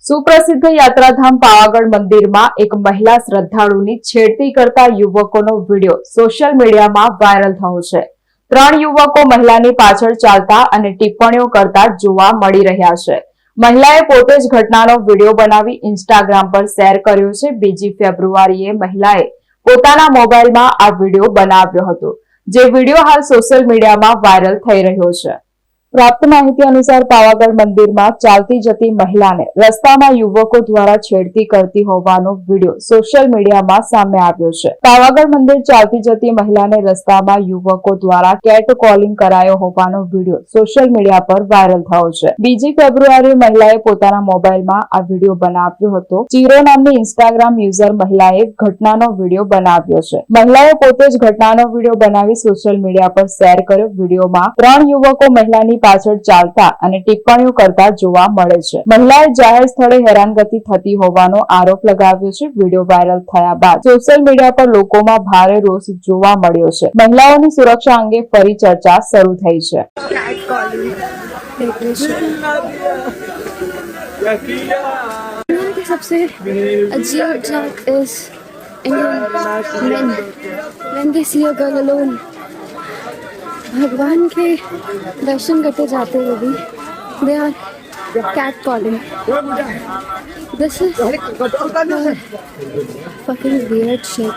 સુપ્રસિદ્ધ યાત્રાધામ પાવાગઢ મંદિરમાં એક મહિલા શ્રદ્ધાળુની છેડતી કરતા યુવકોનો વિડીયો સોશિયલ મીડિયામાં વાયરલ થયો છે। 3 યુવકો મહિલાની પાછળ ચાલતા અને ટિપ્પણીઓ કરતા જોવા મળી રહ્યા છે। મહિલાએ પોતે જ ઘટનાનો વિડીયો બનાવી ઇન્સ્ટાગ્રામ પર શેર કર્યો છે। 2 ફેબ્રુઆરીએ મહિલાએ પોતાના મોબાઈલમાં આ વિડીયો બનાવ્યો હતો, જે વિડીયો હાલ સોશિયલ મીડિયામાં વાયરલ થઈ રહ્યો છે। પ્રાપ્ત માહિતી અનુસાર પાવાગઢ મંદિરમાં ચાલતી જતી મહિલાને રસ્તામાં યુવકો દ્વારા છેડતી કરતી હોવાનો વિડીયો સોશિયલ મીડિયામાં સામે આવ્યો છે। પાવાગઢ મંદિર ચાલતી જતી મહિલાને રસ્તામાં યુવકો દ્વારા કેટ કોલિંગ કરાયો હોવાનો વિડીયો સોશિયલ મીડિયા પર વાયરલ થયો છે। 2 ફેબ્રુઆરીએ મહિલાએ પોતાના મોબાઈલમાં આ વિડીયો બનાવ્યો હતો। ચીરો નામની ઇન્સ્ટાગ્રામ યુઝર મહિલાએ ઘટનાનો વિડીયો બનાવ્યો છે। મહિલાએ પોતે જ ઘટનાનો વિડીયો બનાવી સોશિયલ મીડિયા પર શેર કર્યો। વિડીયોમાં 3 યુવકો મહિલાની પાછળ ચાલતા અને ટિપ્પણીઓ કરતા જોવા મળે છે। મહિલાએ જાહેર સ્થળે હેરાનગતિ થતી હોવાનો આરોપ લગાવ્યો છે। વિડીયો વાયરલ થયા બાદ સોશિયલ મીડિયા પર લોકોમાં ભારે રોષ જોવા મળ્યો છે। મહિલાઓની સુરક્ષા અંગે ફરી ચર્ચા શરૂ થઈ છે। सबसे अजीब जात is Indian men when they see a girl alone. भगवान के दर्शन करते जाते हुए भी they are cat calling. This is fucking weird shit.